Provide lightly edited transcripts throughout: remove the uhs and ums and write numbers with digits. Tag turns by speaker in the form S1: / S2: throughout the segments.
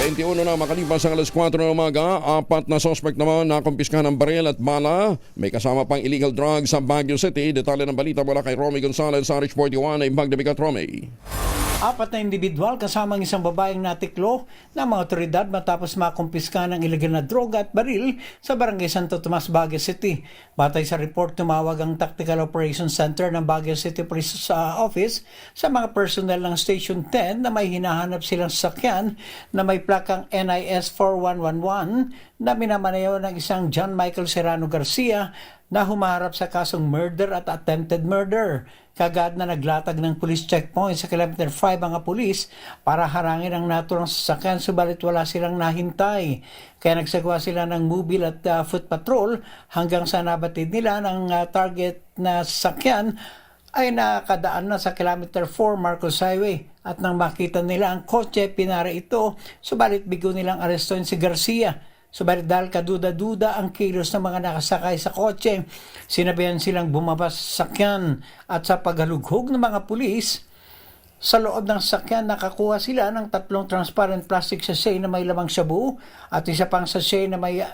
S1: 21 na makalipas ang alas 4 ng umaga, 4 na suspect naman na kumpiskahan ng baril at bala. May kasama pang illegal drugs sa Baguio City. Detalye ng balita mula kay Romy Gonzalez sa RH 41 ay Magdabigat Romy.
S2: 4 na individual kasama ang isang babaeng natiklo ng mga otoridad matapos makumpiska ng ilegal na droga at baril sa Barangay Santo Tomas, Baguio City. Batay sa report, tumawag ang Tactical Operations Center ng Baguio City Police Office sa mga personnel ng Station 10 na may hinahanap silang sasakyan na may plakang NIS 4111 na minamanayaw ng isang John Michael Serrano Garcia na humaharap sa kasong murder at attempted murder. Kagad na naglatag ng police checkpoint sa kilometer 5 ang pulis para harangin ang naturang sasakyan, subalit wala silang nahintay. Kaya nagsagawa sila ng mobile at foot patrol hanggang sa nabatid nila ng target na sasakyan ay nakadaan na sa kilometer 4 Marcos Highway. At nang makita nila ang kotse, pinara ito, subalit bigo nilang arestuin si Garcia. Subalit dahil kaduda-duda ang kilos ng mga nakasakay sa kotse, sinabihan silang bumaba sa sakyan at sa paghalughog ng mga pulis, sa loob ng sakyan nakakuha sila ng 3 transparent plastic sachet na may lamang shabu at isa pang sachet na may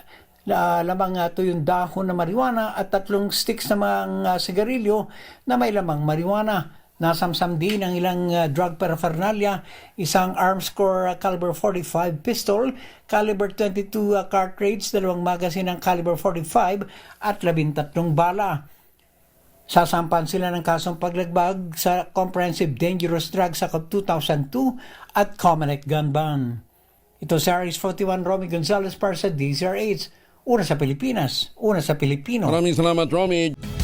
S2: lamang tuyong dahon na marijuana at 3 sticks na mga sigarilyo na may lamang marijuana. Nasamsam din ang ilang drug paraphernalia, isang armscore caliber 45 pistol, caliber 22 cartridge, 2 magasin ng caliber 45 at 13 bala. Sasampan sila ng kasong paglagbag sa Comprehensive Dangerous Drugs Act of 2002 at Common Act Gun Ban. Ito sa RH 41, Romy Gonzalez para sa DZRH. Una sa Pilipinas, una sa Pilipino.
S1: Maraming salamat, Romy.